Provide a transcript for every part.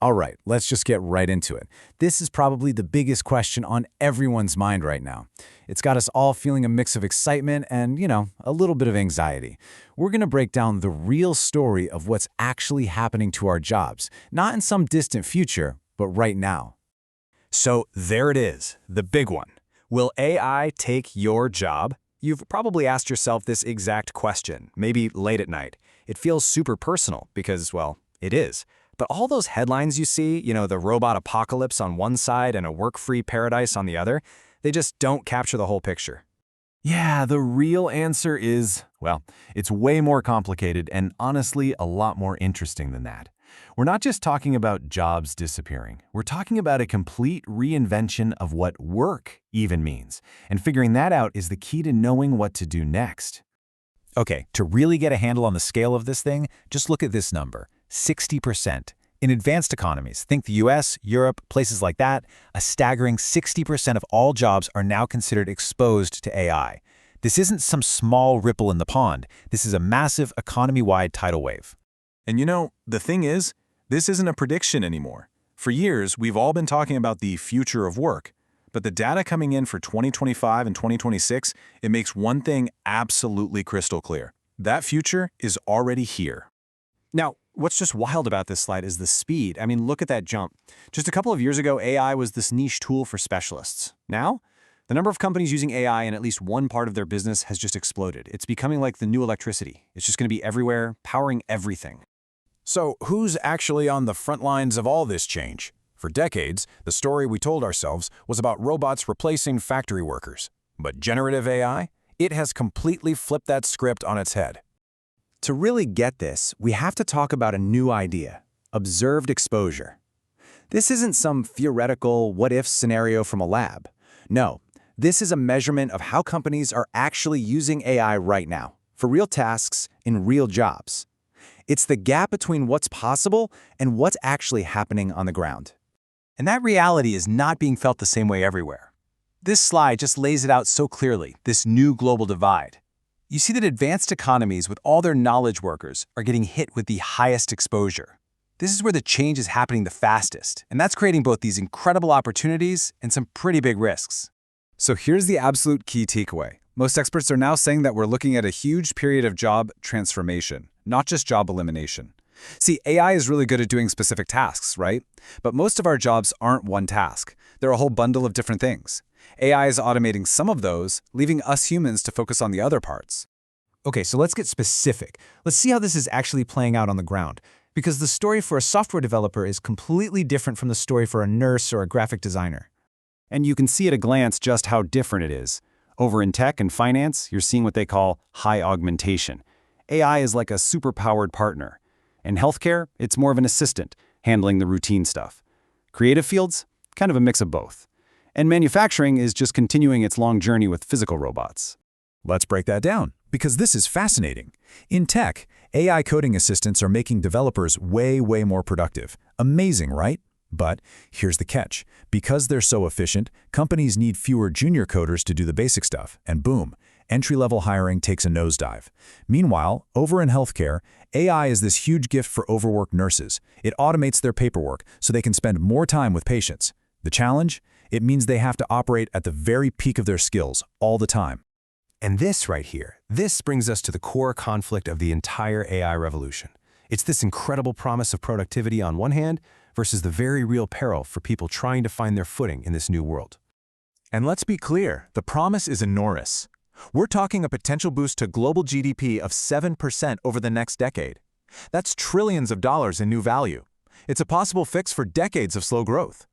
All right, let's just get right into it. This is probably the biggest question on everyone's mind right now. It's got us all feeling a mix of excitement and, a little bit of anxiety. We're going to break down the real story of what's actually happening to our jobs, not in some distant future, but right now. So there it is, the big one. Will AI take your job? You've probably asked yourself this exact question, maybe late at night. It feels super personal because, well, it is. But all those headlines you see, the robot apocalypse on one side and a work-free paradise on the other, they just don't capture the whole picture. Yeah, the real answer is, well, it's way more complicated and honestly a lot more interesting than that. We're not just talking about jobs disappearing. We're talking about a complete reinvention of what work even means. And figuring that out is the key to knowing what to do next. Okay, to really get a handle on the scale of this thing, just look at this number, 60%. In advanced economies, think the US, Europe, places like that, a staggering 60% of all jobs are now considered exposed to AI. This isn't some small ripple in the pond. This is a massive economy-wide tidal wave. And the thing is, this isn't a prediction anymore. For years, we've all been talking about the future of work. But the data coming in for 2025 and 2026, it makes one thing absolutely crystal clear. That future is already here. Now, what's just wild about this slide is the speed. I mean, look at that jump. Just a couple of years ago, AI was this niche tool for specialists. Now, the number of companies using AI in at least one part of their business has just exploded. It's becoming like the new electricity. It's just going to be everywhere, powering everything. So who's actually on the front lines of all this change? For decades, the story we told ourselves was about robots replacing factory workers. But generative AI? It has completely flipped that script on its head. To really get this, we have to talk about a new idea, observed exposure. This isn't some theoretical what-if scenario from a lab. No, this is a measurement of how companies are actually using AI right now, for real tasks in real jobs. It's the gap between what's possible and what's actually happening on the ground. And that reality is not being felt the same way everywhere. This slide just lays it out so clearly, this new global divide. You see that advanced economies with all their knowledge workers are getting hit with the highest exposure. This is where the change is happening the fastest, and that's creating both these incredible opportunities and some pretty big risks. So here's the absolute key takeaway. Most experts are now saying that we're looking at a huge period of job transformation, not just job elimination. See, AI is really good at doing specific tasks, right? But most of our jobs aren't one task. They're a whole bundle of different things. AI is automating some of those, leaving us humans to focus on the other parts. Okay, so let's get specific. Let's see how this is actually playing out on the ground. Because the story for a software developer is completely different from the story for a nurse or a graphic designer. And you can see at a glance just how different it is. Over in tech and finance, you're seeing what they call high augmentation. AI is like a super-powered partner. In healthcare, it's more of an assistant, handling the routine stuff. Creative fields, kind of a mix of both. And manufacturing is just continuing its long journey with physical robots. Let's break that down, because this is fascinating. In tech, AI coding assistants are making developers way more productive. Amazing, right? But here's the catch. Because they're so efficient, companies need fewer junior coders to do the basic stuff, and boom, entry-level hiring takes a nosedive. Meanwhile, over in healthcare, AI is this huge gift for overworked nurses. It automates their paperwork so they can spend more time with patients. The challenge? It means they have to operate at the very peak of their skills all the time. And this right here, this brings us to the core conflict of the entire AI revolution. It's this incredible promise of productivity on one hand versus the very real peril for people trying to find their footing in this new world. And let's be clear, the promise is enormous. We're talking a potential boost to global GDP of 7% over the next decade. That's trillions of dollars in new value. It's a possible fix for decades of slow growth.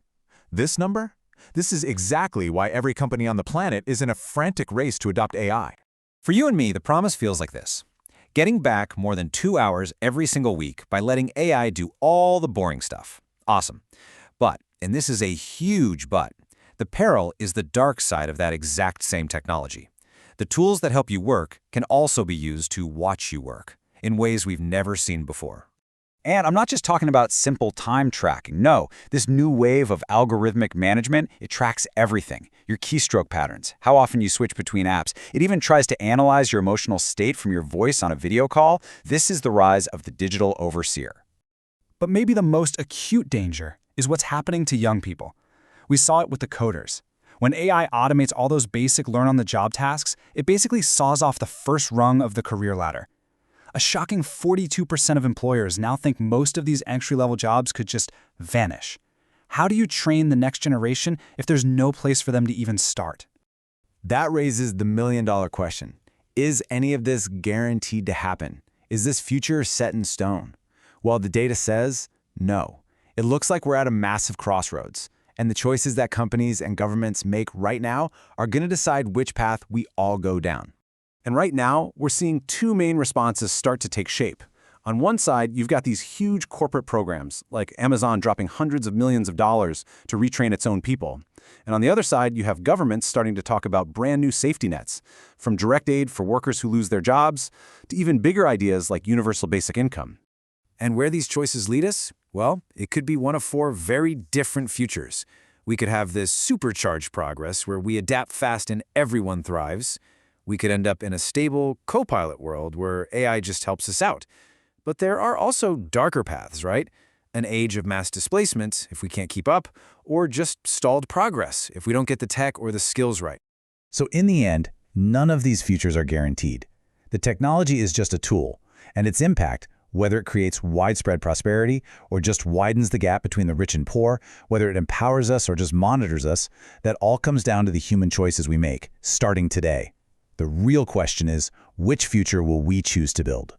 This number? This is exactly why every company on the planet is in a frantic race to adopt AI. For you and me, the promise feels like this. Getting back more than 2 hours every single week by letting AI do all the boring stuff. Awesome. But, and this is a huge but, the peril is the dark side of that exact same technology. The tools that help you work can also be used to watch you work in ways we've never seen before. And I'm not just talking about simple time tracking. No, this new wave of algorithmic management, it tracks everything. Your keystroke patterns, how often you switch between apps. It even tries to analyze your emotional state from your voice on a video call. This is the rise of the digital overseer. But maybe the most acute danger is what's happening to young people. We saw it with the coders. When AI automates all those basic learn-on-the-job tasks, it basically saws off the first rung of the career ladder. A shocking 42% of employers now think most of these entry-level jobs could just vanish. How do you train the next generation if there's no place for them to even start? That raises the million-dollar question. Is any of this guaranteed to happen? Is this future set in stone? Well, the data says no. It looks like we're at a massive crossroads, and the choices that companies and governments make right now are going to decide which path we all go down. And right now, we're seeing two main responses start to take shape. On one side, you've got these huge corporate programs, like Amazon dropping hundreds of millions of dollars to retrain its own people. And on the other side, you have governments starting to talk about brand new safety nets, from direct aid for workers who lose their jobs, to even bigger ideas like universal basic income. And where these choices lead us? Well, it could be one of four very different futures. We could have this supercharged progress where we adapt fast and everyone thrives. We could end up in a stable, co-pilot world where AI just helps us out. But there are also darker paths, right? An age of mass displacement if we can't keep up, or just stalled progress if we don't get the tech or the skills right. So in the end, none of these futures are guaranteed. The technology is just a tool, and its impact, whether it creates widespread prosperity or just widens the gap between the rich and poor, whether it empowers us or just monitors us, that all comes down to the human choices we make, starting today. The real question is, which future will we choose to build?